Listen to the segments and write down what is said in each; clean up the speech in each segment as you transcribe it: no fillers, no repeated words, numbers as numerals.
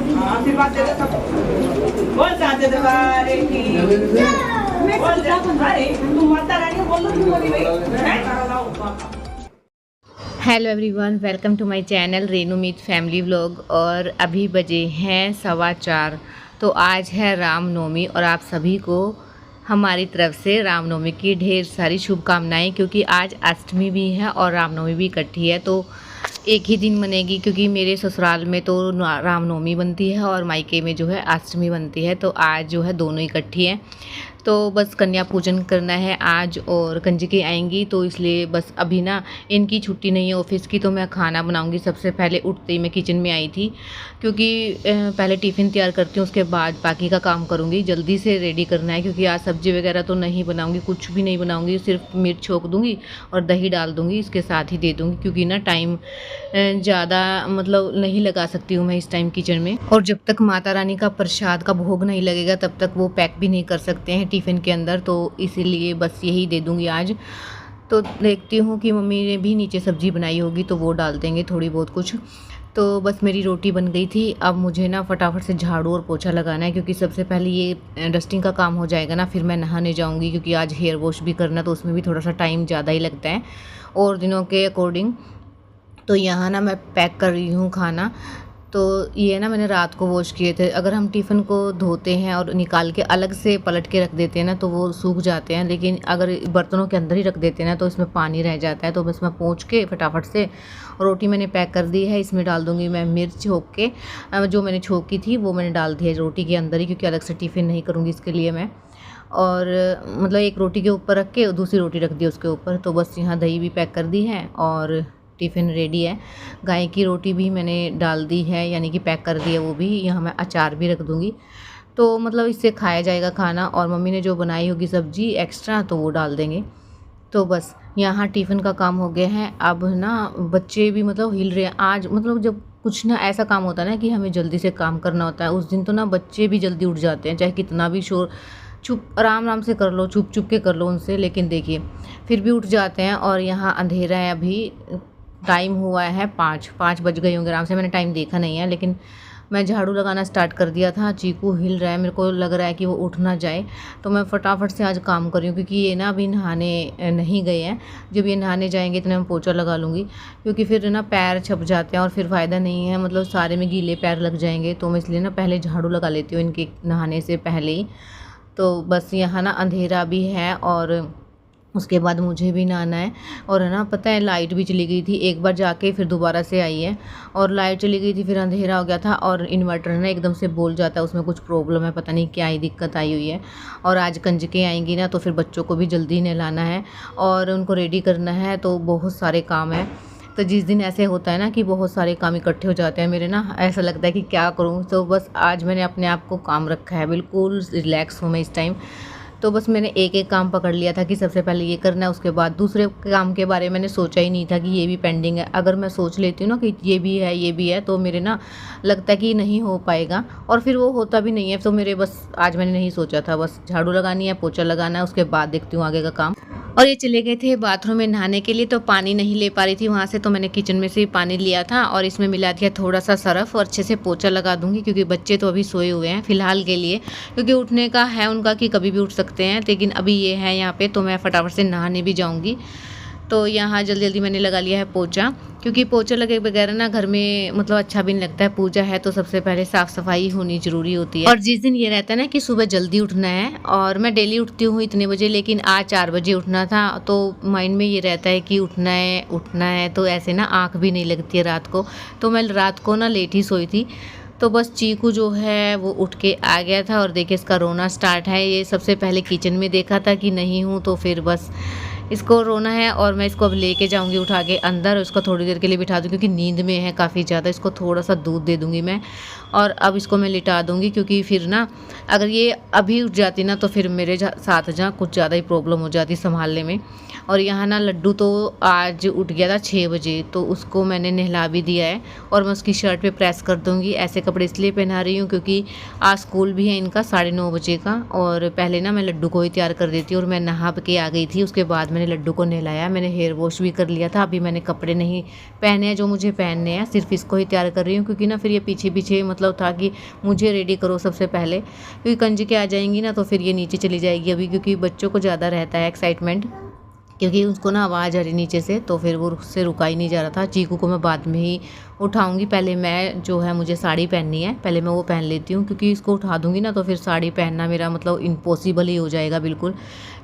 आशीर्वाद दे दे सब। बोल साथे दरबार की। बोल जा अरे तू माता रानी बोल लो क्यों बोली भाई? Hello everyone, welcome to my channel Renu Meet family vlog. और अभी बजे हैं 4:15। तो आज है रामनवमी और आप सभी को हमारी तरफ से रामनवमी की ढेर सारी शुभकामनाएं, क्योंकि आज अष्टमी भी है और रामनवमी भी इकट्ठी है। तो एक ही दिन बनेगी, क्योंकि मेरे ससुराल में तो रामनवमी बनती है और मायके में जो है अष्टमी बनती है। तो आज जो है दोनों इकट्ठी हैं। तो बस कन्या पूजन करना है आज और कंजकें आएंगी, तो इसलिए बस अभी ना इनकी छुट्टी नहीं है ऑफिस की, तो मैं खाना बनाऊंगी। सबसे पहले उठते ही मैं किचन में आई थी, क्योंकि पहले टिफ़िन तैयार करती हूँ, उसके बाद बाकी का काम करूँगी। जल्दी से रेडी करना है, क्योंकि आज सब्ज़ी वगैरह तो नहीं बनाऊँगी, कुछ भी नहीं बनाऊँगी, सिर्फ मिर्च छोंक दूँगी और दही डाल दूँगी, इसके साथ ही दे दूँगी, क्योंकि ना टाइम ज़्यादा मतलब नहीं लगा सकती हूँ मैं इस टाइम किचन में। और जब तक माता रानी का प्रसाद का भोग नहीं लगेगा तब तक वो पैक भी नहीं कर सकते हैं टिफ़िन के अंदर, तो इसीलिए बस यही दे दूँगी आज। तो देखती हूँ कि मम्मी ने भी नीचे सब्ज़ी बनाई होगी तो वो डाल देंगे थोड़ी बहुत कुछ। तो बस मेरी रोटी बन गई थी। अब मुझे ना फटाफट से झाड़ू और पोछा लगाना है, क्योंकि सबसे पहले ये डस्टिंग का काम हो जाएगा ना, फिर मैं नहाने जाऊँगी, क्योंकि आज हेयर वॉश भी करना, तो उसमें भी थोड़ा सा टाइम ज़्यादा ही लगता है और दिनों के अकॉर्डिंग। तो यहाँ ना मैं पैक कर रही हूँ खाना। तो ये ना मैंने रात को वॉश किए थे। अगर हम टिफ़िन को धोते हैं और निकाल के अलग से पलट के रख देते हैं ना तो वो सूख जाते हैं, लेकिन अगर बर्तनों के अंदर ही रख देते हैं ना तो इसमें पानी रह जाता है। तो बस मैं पोंछ के फटाफट से रोटी मैंने पैक कर दी है। इसमें डाल दूँगी मैं मिर्च छोंक के, जो मैंने छोंकी थी वो मैंने डाल दी है रोटी के अंदर ही, क्योंकि अलग से टिफ़िन नहीं करूँगी इसके लिए मैं। और मतलब एक रोटी के ऊपर रख के दूसरी रोटी रख दी उसके ऊपर। तो बस यहाँ दही भी पैक कर दी है और टिफ़िन रेडी है। गाय की रोटी भी मैंने डाल दी है, यानी कि पैक कर दी है वो भी। यहाँ मैं अचार भी रख दूँगी, तो मतलब इससे खाया जाएगा खाना। और मम्मी ने जो बनाई होगी सब्ज़ी एक्स्ट्रा तो वो डाल देंगे। तो बस यहाँ टिफ़िन का काम हो गया है। अब ना बच्चे भी मतलब हिल रहे हैं आज। मतलब जब कुछ ना ऐसा काम होता है ना कि हमें जल्दी से काम करना होता है, उस दिन तो ना बच्चे भी जल्दी उठ जाते हैं, चाहे कितना भी शोर, चुप आराम आराम से कर लो, चुप चुप के कर लो उनसे, लेकिन देखिए फिर भी उठ जाते हैं। और यहाँ अंधेरा है, अभी टाइम हुआ है 5 बज गए होंगे आराम से। मैंने टाइम देखा नहीं है, लेकिन मैं झाड़ू लगाना स्टार्ट कर दिया था। चीकू हिल रहा है, मेरे को लग रहा है कि वो उठ ना जाए, तो मैं फटाफट से आज काम कर रही हूँ, क्योंकि ये ना अभी नहाने नहीं गए हैं। जब ये नहाने जाएंगे तो मैं पोछा लगा लूँगी, क्योंकि फिर ना पैर छप जाते हैं और फिर फ़ायदा नहीं है, मतलब सारे में गीले पैर लग जाएंगे। तो मैं इसलिए ना पहले झाड़ू लगा लेती हूँ इनके नहाने से पहले ही। तो बस यहाँ ना अंधेरा भी है और उसके बाद मुझे भी नहाना है। और है ना पता है लाइट भी चली गई थी, एक बार जाके फिर दोबारा से आई है। और लाइट चली गई थी, फिर अंधेरा हो गया था, और इन्वर्टर ना एकदम से बोल जाता है, उसमें कुछ प्रॉब्लम है, पता नहीं क्या ही दिक्कत आई हुई है। और आज कंजकें आएंगी ना, तो फिर बच्चों को भी जल्दी नहलाना है और उनको रेडी करना है, तो बहुत सारे काम हैं। तो जिस दिन ऐसे होता है ना कि बहुत सारे काम इकट्ठे हो जाते हैं मेरे, ना ऐसा लगता है कि क्या करूँ। तो बस आज मैंने अपने आप को काम रखा है, बिल्कुल रिलैक्स हूँ मैं इस टाइम। तो बस मैंने एक एक काम पकड़ लिया था कि सबसे पहले ये करना है, उसके बाद दूसरे काम के बारे में मैंने सोचा ही नहीं था कि ये भी पेंडिंग है। अगर मैं सोच लेती हूँ ना कि ये भी है ये भी है, तो मेरे ना लगता है कि नहीं हो पाएगा, और फिर वो होता भी नहीं है। तो मेरे बस आज मैंने नहीं सोचा था, बस झाड़ू लगानी है, पोछा लगाना है, उसके बाद देखती हूँ आगे का काम। और ये चले गए थे बाथरूम में नहाने के लिए, तो पानी नहीं ले पा रही थी वहाँ से, तो मैंने किचन में से पानी लिया था और इसमें मिला दिया थोड़ा सा सरफ, और अच्छे से पोछा लगा दूंगी, क्योंकि बच्चे तो अभी सोए हुए हैं फ़िलहाल के लिए, क्योंकि उठने का है उनका कि कभी भी उठ सकते हैं, लेकिन अभी ये है यहाँ पे। तो मैं फटाफट से नहाने भी जाऊँगी। तो यहाँ जल्दी जल्दी मैंने लगा लिया है पोछा, क्योंकि पोछा लगे बगैर ना घर में मतलब अच्छा भी नहीं लगता है। पूजा है तो सबसे पहले साफ़ सफाई होनी ज़रूरी होती है। और जिस दिन ये रहता है ना कि सुबह जल्दी उठना है, और मैं डेली उठती हूँ इतने बजे, लेकिन आज 4 बजे उठना था, तो माइंड में ये रहता है कि उठना है, तो ऐसे ना आँख भी नहीं लगती है रात को। तो मैं रात को ना लेट ही सोई थी। तो बस चीकू जो है वो उठ के आ गया था, और देखिए इसका रोना स्टार्ट है। ये सबसे पहले किचन में देखा था कि नहीं हूँ, तो फिर बस इसको रोना है। और मैं इसको अब लेके जाऊंगी उठा के अंदर, उसको थोड़ी देर के लिए बिठा दूँगी, क्योंकि नींद में है काफ़ी ज़्यादा। इसको थोड़ा सा दूध दे दूँगी मैं, और अब इसको मैं लिटा दूँगी, क्योंकि फिर ना अगर ये अभी उठ जाती ना तो फिर मेरे साथ जहाँ कुछ ज़्यादा ही प्रॉब्लम हो जाती संभालने में। और यहाँ ना लड्डू तो आज उठ गया था 6 बजे, तो उसको मैंने नहला भी दिया है, और मैं उसकी शर्ट पे प्रेस कर दूँगी। ऐसे कपड़े इसलिए पहना रही हूँ क्योंकि आज स्कूल भी है इनका 9:30 बजे का, और पहले ना मैं लड्डू को ही तैयार कर देती हूँ। और मैं नहा के आ गई थी, उसके बाद मैंने लड्डू को नहलाया, मैंने हेयर वॉश भी कर लिया था। अभी मैंने कपड़े नहीं पहने हैं जो मुझे पहनने हैं, सिर्फ इसको ही तैयार कर रही हूँ क्योंकि ना फिर ये पीछे पीछे मतलब था कि मुझे रेडी करो सबसे पहले, क्योंकि कंजी के आ जाएंगी ना तो फिर ये नीचे चली जाएगी अभी, क्योंकि बच्चों को ज़्यादा रहता है एक्साइटमेंट, क्योंकि उसको ना आवाज़ आ रही नीचे से, तो फिर वो उससे रुका ही नहीं जा रहा था। चीकू को मैं बाद में ही उठाऊंगी, पहले मैं जो है मुझे साड़ी पहननी है, पहले मैं वो पहन लेती हूँ, क्योंकि इसको उठा दूंगी ना तो फिर साड़ी पहनना मेरा मतलब इम्पॉसिबल ही हो जाएगा बिल्कुल,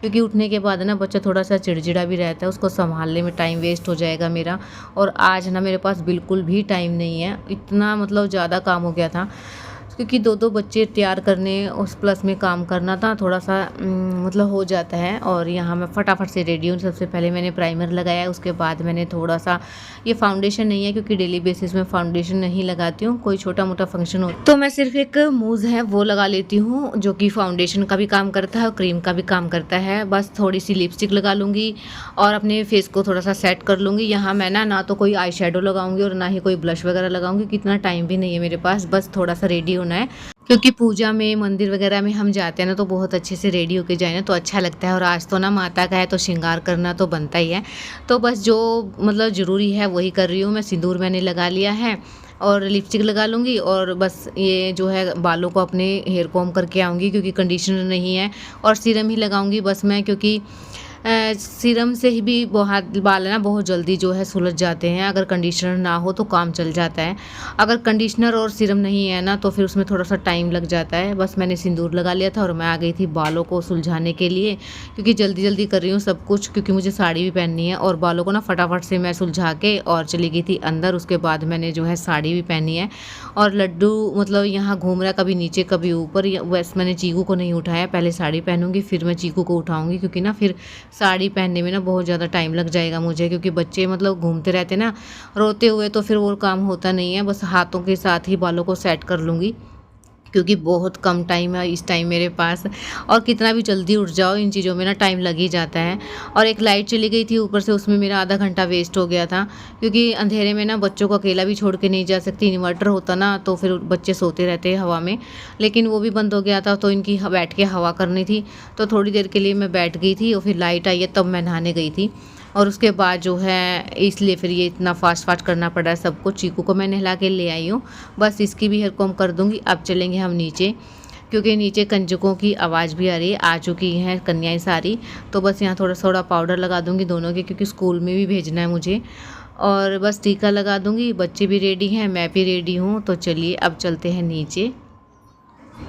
क्योंकि उठने के बाद ना बच्चा थोड़ा सा चिड़चिड़ा भी रहता है, उसको संभालने में टाइम वेस्ट हो जाएगा मेरा। और आज ना मेरे पास बिल्कुल भी टाइम नहीं है, इतना मतलब ज़्यादा काम हो गया था, क्योंकि दो बच्चे तैयार करने उस प्लस में काम करना था, थोड़ा सा मतलब हो जाता है। और यहाँ मैं फटाफट से रेडी हूँ। सबसे पहले मैंने प्राइमर लगाया, उसके बाद मैंने थोड़ा सा, ये फाउंडेशन नहीं है क्योंकि डेली बेसिस में फाउंडेशन नहीं लगाती हूँ, कोई छोटा मोटा फंक्शन हो तो मैं सिर्फ एक मूज़ है वो लगा लेती हूँ, जो कि फाउंडेशन का भी काम करता है और क्रीम का भी काम करता है। बस थोड़ी सी लिपस्टिक लगा लूँगी और अपने फेस को थोड़ा सा सेट कर लूँगी। यहाँ मैं ना तो कोई आई शेडो लगाऊंगी और ना ही कोई ब्लश वगैरह लगाऊंगी, कितना टाइम भी नहीं है मेरे पास, बस थोड़ा सा रेडी होना है, क्योंकि पूजा में मंदिर वगैरह में हम जाते हैं ना तो बहुत अच्छे से रेडी होके जाए ना तो अच्छा लगता है। और आज तो ना माता का है तो श्रृंगार करना तो बनता ही है, तो बस जो मतलब ज़रूरी है वही कर रही हूँ मैं। सिंदूर मैंने लगा लिया है और लिपस्टिक लगा लूँगी, और बस ये जो है बालों को अपने हेयर कॉम करके आऊँगी, क्योंकि कंडीशनर नहीं है, और सीरम ही लगाऊँगी बस मैं, क्योंकि सीरम से ही भी बहुत बाल ना बहुत जल्दी जो है सुलझ जाते हैं, अगर कंडीशनर ना हो तो काम चल जाता है। अगर कंडीशनर और सीरम नहीं है ना तो फिर उसमें थोड़ा सा टाइम लग जाता है। बस मैंने सिंदूर लगा लिया था और मैं आ गई थी बालों को सुलझाने के लिए, क्योंकि जल्दी जल्दी कर रही हूँ सब कुछ, क्योंकि मुझे साड़ी भी पहननी है। और बालों को ना फटाफट से मैं सुलझा के और चली गई थी अंदर। उसके बाद मैंने जो है साड़ी भी पहनी है, और लड्डू मतलब यहाँ घूम रहा है कभी नीचे कभी ऊपर। वैसे मैंने चीकू को नहीं उठाया, पहले साड़ी पहनूंगी फिर मैं चीकू को उठाऊंगी, क्योंकि ना फिर साड़ी पहनने में ना बहुत ज़्यादा टाइम लग जाएगा मुझे, क्योंकि बच्चे मतलब घूमते रहते ना रोते हुए, तो फिर वो काम होता नहीं है। बस हाथों के साथ ही बालों को सेट कर लूँगी, क्योंकि बहुत कम टाइम है इस टाइम मेरे पास, और कितना भी जल्दी उठ जाओ इन चीज़ों में ना टाइम लग ही जाता है। और एक लाइट चली गई थी ऊपर से, उसमें मेरा आधा घंटा वेस्ट हो गया था, क्योंकि अंधेरे में ना बच्चों को अकेला भी छोड़ के नहीं जा सकती। इन्वर्टर होता ना तो फिर बच्चे सोते रहते हवा में, लेकिन वो भी बंद हो गया था, तो इनकी बैठ के हवा करनी थी, तो थोड़ी देर के लिए मैं बैठ गई थी, और फिर लाइट आई है तब मैं नहाने गई थी। और उसके बाद जो है इसलिए फिर ये इतना फास्ट करना पड़ा है सबको। चीकू को मैं नहला के ले आई हूँ, बस इसकी भी हेयर कॉम कर दूँगी। अब चलेंगे हम नीचे, क्योंकि नीचे कंजकों की आवाज़ भी आ रही है, आ चुकी हैं कन्याएं सारी, तो बस यहाँ थोड़ा थोड़ा पाउडर लगा दूँगी दोनों के, क्योंकि स्कूल में भी भेजना है मुझे। और बस टीका लगा दूँगी, बच्चे भी रेडी हैं, मैं भी रेडी हूँ, तो चलिए अब चलते हैं नीचे।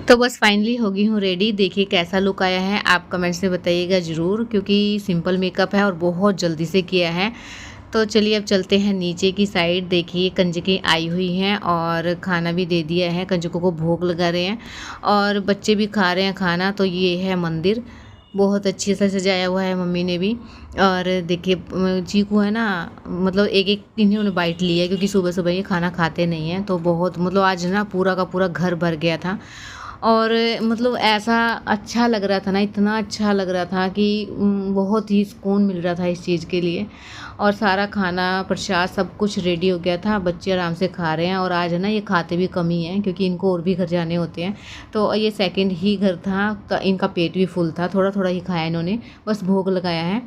तो बस फाइनली हो गई हूँ रेडी। देखिए कैसा लुक आया है, आप कमेंट्स में बताइएगा ज़रूर, क्योंकि सिंपल मेकअप है और बहुत जल्दी से किया है। तो चलिए अब चलते हैं नीचे की साइड। देखिए कंजकें आई हुई हैं और खाना भी दे दिया है, कंजकों को भोग लगा रहे हैं और बच्चे भी खा रहे हैं खाना। तो ये है मंदिर, बहुत अच्छे से सजाया हुआ है मम्मी ने भी। और देखिए चीकू है ना, मतलब एक एक इन्होंने बाइट ली है, क्योंकि सुबह सुबह ये खाना खाते नहीं हैं, तो बहुत मतलब आज ना पूरा का पूरा घर भर गया था। और मतलब ऐसा अच्छा लग रहा था ना, इतना अच्छा लग रहा था कि बहुत ही सुकून मिल रहा था इस चीज़ के लिए। और सारा खाना प्रसाद सब कुछ रेडी हो गया था, बच्चे आराम से खा रहे हैं। और आज है ना ये खाते भी कम ही हैं, क्योंकि इनको और भी घर जाने होते हैं, तो ये सेकंड ही घर था, इनका पेट भी फुल था, थोड़ा थोड़ा ही खाया इन्होंने, बस भोग लगाया है।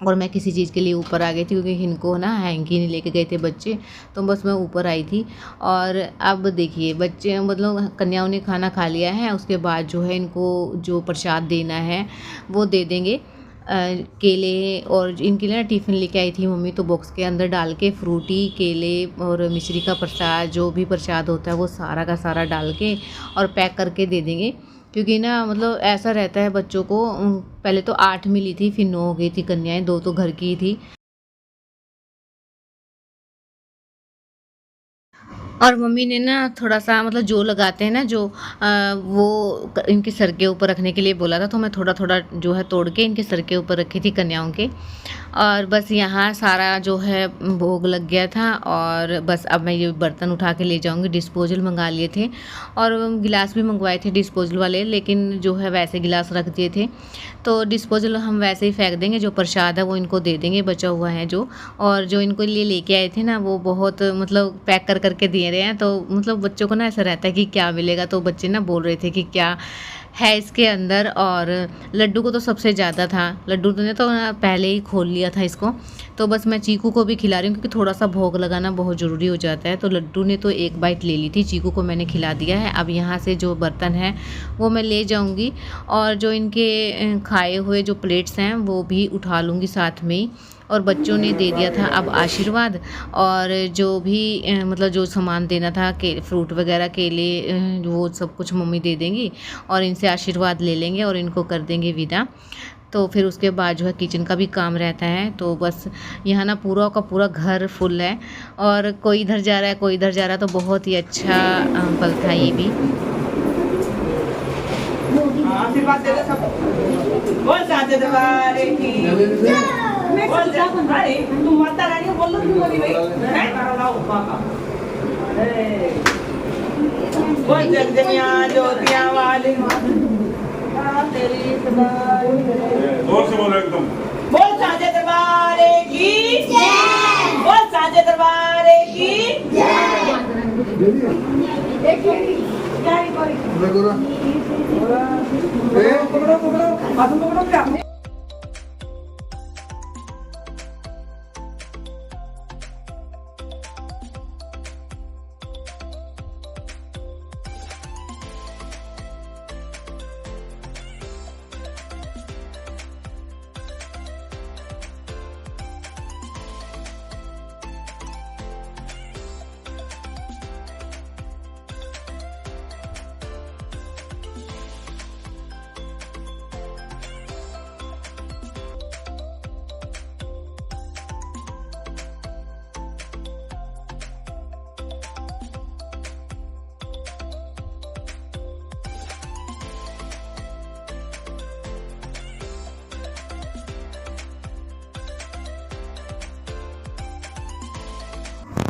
और मैं किसी चीज़ के लिए ऊपर आ गई थी, क्योंकि इनको ना हैंकी नहीं लेके गए थे बच्चे, तो बस मैं ऊपर आई थी। और अब देखिए बच्चे मतलब कन्याओं ने खाना खा लिया है, उसके बाद जो है इनको जो प्रसाद देना है वो दे देंगे। केले और इनके लिए ना टिफ़िन लेके आई थी मम्मी, तो बॉक्स के अंदर डाल के फ्रूटी, केले और मिश्री का प्रसाद, जो भी प्रसाद होता है वो सारा का सारा डाल के और पैक करके दे देंगे। क्योंकि ना मतलब ऐसा रहता है बच्चों को, पहले तो 8 मिली थी, फिर 9 हो गई थी कन्याएं, 2 तो घर की ही थी। और मम्मी ने ना थोड़ा सा मतलब जो लगाते हैं ना जो वो इनके सर के ऊपर रखने के लिए बोला था, तो मैं थोड़ा थोड़ा जो है तोड़ के इनके सर के ऊपर रखी थी कन्याओं के। और बस यहाँ सारा जो है भोग लग गया था, और बस अब मैं ये बर्तन उठा के ले जाऊँगी। डिस्पोजल मंगा लिए थे और गिलास भी मंगवाए थे डिस्पोजल वाले, लेकिन जो है वैसे गिलास रख दिए थे, तो डिस्पोजल हम वैसे ही फेंक देंगे। जो प्रसाद है वो इनको दे देंगे, बचा हुआ है जो। और जो इनको लिए लेके आए थे ना वो बहुत मतलब पैक कर करके दिए रहे हैं, तो मतलब बच्चों को ना ऐसा रहता है कि क्या मिलेगा, तो बच्चे ना बोल रहे थे कि क्या है इसके अंदर। और लड्डू को तो सबसे ज़्यादा था, लड्डू ने तो पहले ही खोल लिया था इसको। तो बस मैं चीकू को भी खिला रही हूँ क्योंकि थोड़ा सा भोग लगाना बहुत ज़रूरी हो जाता है। तो लड्डू ने तो एक बाइट ले ली थी, चीकू को मैंने खिला दिया है। अब यहाँ से जो बर्तन है वो मैं ले जाऊँगी और जो इनके खाए हुए जो प्लेट्स हैं वो भी उठा लूँगी साथ में ही। और बच्चों ने दे दिया था अब आशीर्वाद, और जो भी मतलब जो सामान देना था के फ्रूट वगैरह केले वो सब कुछ मम्मी दे देंगी और इनसे आशीर्वाद ले लेंगे और इनको कर देंगे विदा। तो फिर उसके बाद जो है किचन का भी काम रहता है। तो बस यहाँ ना पूरा का पूरा घर फुल है और कोई इधर जा रहा है कोई इधर जा रहा है। तो बहुत ही अच्छा पल था ये भी। आशीर्वाद दे दो सब। बोल साचे दरबार की बोल जा। अरे तू माता रानी बोल क्यों बोली भाई? बोल जगदमिया ज्योतिया वाली तेरी सवार। जोर से बोलो एकदम। बोल साचे दरबार की जय। बोल साचे दरबार की जय। एक क्या ही करी? पकड़ो पकड़ो क्या?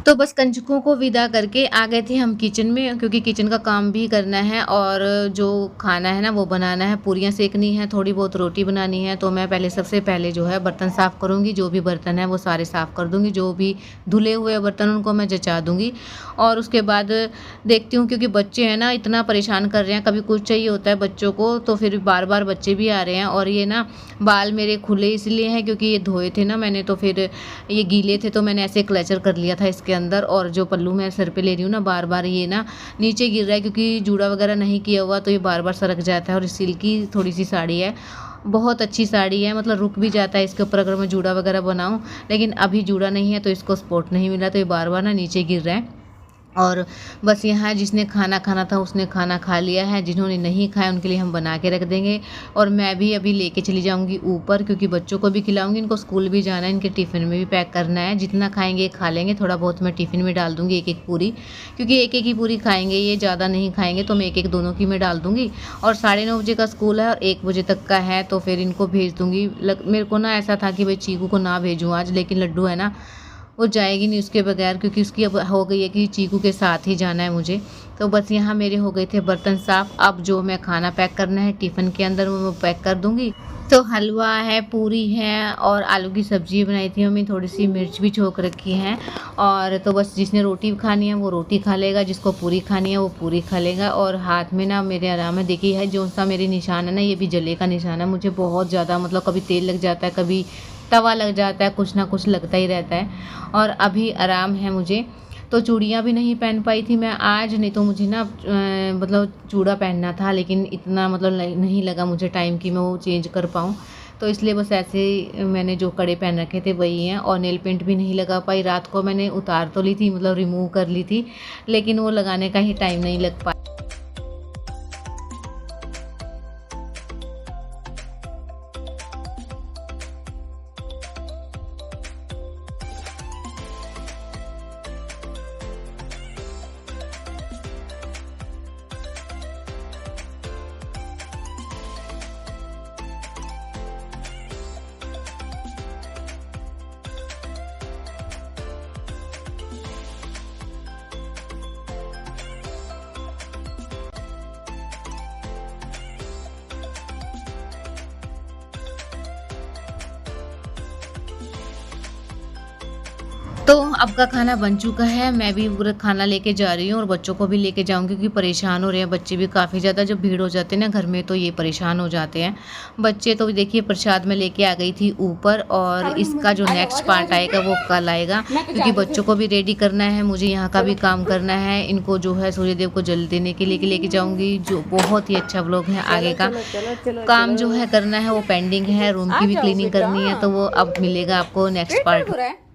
तो बस कंजकों को विदा करके आ गए थे हम किचन में, क्योंकि किचन का काम भी करना है और जो खाना है ना वो बनाना है, पूरियाँ सेकनी है, थोड़ी बहुत रोटी बनानी है। तो मैं पहले सबसे पहले जो है बर्तन साफ़ करूँगी, जो भी बर्तन है वो सारे साफ़ कर दूँगी, जो भी धुले हुए बर्तन उनको मैं जचा दूँगी। और उसके बाद देखती हूँ, क्योंकि बच्चे हैं ना इतना परेशान कर रहे हैं, कभी कुछ चाहिए होता है बच्चों को तो फिर बार बार बच्चे भी आ रहे हैं। और ये ना बाल मेरे खुले इसलिए हैं क्योंकि ये धोए थे ना मैंने, तो फिर ये गीले थे तो मैंने ऐसे क्लचर कर लिया था इसके अंदर। और जो पल्लू मैं सर पे ले रही हूँ ना बार बार ये ना नीचे गिर रहा है, क्योंकि जूड़ा वगैरह नहीं किया हुआ तो ये बार बार सरक जाता है। और सिल्की थोड़ी सी साड़ी है, बहुत अच्छी साड़ी है, मतलब रुक भी जाता है इसके ऊपर अगर मैं जूड़ा वगैरह बनाऊँ। लेकिन अभी जूड़ा नहीं है तो इसको सपोर्ट नहीं मिला, तो ये बार बार ना नीचे गिर रहा है। और बस यहाँ जिसने खाना खाना था उसने खाना खा लिया है, जिन्होंने नहीं खाया उनके लिए हम बना के रख देंगे। और मैं भी अभी लेके चली जाऊँगी ऊपर, क्योंकि बच्चों को भी खिलाऊंगी, इनको स्कूल भी जाना है, इनके टिफ़िन में भी पैक करना है। जितना खाएंगे खा लेंगे, थोड़ा बहुत मैं टिफ़िन में डाल दूँगी एक एक पूरी, क्योंकि एक एक ही पूरी खाएंगे, ये ज़्यादा नहीं खाएंगे तो मैं एक एक दोनों की मैं डाल दूँगी। और 9:30 बजे का स्कूल है और 1 बजे तक का है, तो फिर इनको भेज दूँगी। मेरे को ना ऐसा था कि भाई चीकू को ना भेजूँ आज, लेकिन लड्डू है ना वो जाएगी नहीं उसके बगैर, क्योंकि उसकी अब हो गई है कि चीकू के साथ ही जाना है मुझे। तो बस यहाँ मेरे हो गए थे बर्तन साफ़। अब जो मैं खाना पैक करना है टिफ़िन के अंदर वो मैं पैक कर दूँगी। तो हलवा है, पूरी है और आलू की सब्ज़ी बनाई थी मम्मी, थोड़ी सी मिर्च भी छोक रखी है। और तो बस जिसने रोटी खानी है वो रोटी खा लेगा, जिसको पूरी खानी है वो पूरी खा लेगा। और हाथ में ना मेरे आराम है, देखिए है जो सा मेरे निशान है ना, ये भी जले का निशान है। मुझे बहुत ज़्यादा मतलब कभी तेल लग जाता है, कभी तवा लग जाता है, कुछ ना कुछ लगता ही रहता है। और अभी आराम है मुझे। तो चूड़ियाँ भी नहीं पहन पाई थी मैं आज, नहीं तो मुझे ना मतलब चूड़ा पहनना था, लेकिन इतना मतलब नहीं लगा मुझे टाइम कि मैं वो चेंज कर पाऊँ। तो इसलिए बस ऐसे मैंने जो कड़े पहन रखे थे वही हैं। और नेल पेंट भी नहीं लगा पाई, रात को मैंने उतार तो ली थी, मतलब रिमूव कर ली थी, लेकिन वो लगाने का ही टाइम नहीं लग पाया। तो अब का खाना बन चुका है, मैं भी पूरा खाना लेके जा रही हूँ और बच्चों को भी लेके जाऊँगी क्योंकि परेशान हो रहे हैं बच्चे भी काफ़ी ज़्यादा। जब भीड़ हो जाती है ना घर में तो ये परेशान हो जाते हैं बच्चे। तो देखिए प्रसाद में लेके आ गई थी ऊपर, और इसका जो नेक्स्ट पार्ट आएगा वो कल आएगा क्योंकि बच्चों को भी रेडी करना है, मुझे यहाँ का भी काम करना है। इनको जो है सूर्यदेव को जल देने के लिए लेके जाऊँगी, जो बहुत ही अच्छा व्लॉग है। आगे का काम जो है करना है वो पेंडिंग है, रूम की भी क्लीनिंग करनी है, तो वो अब मिलेगा आपको नेक्स्ट पार्ट।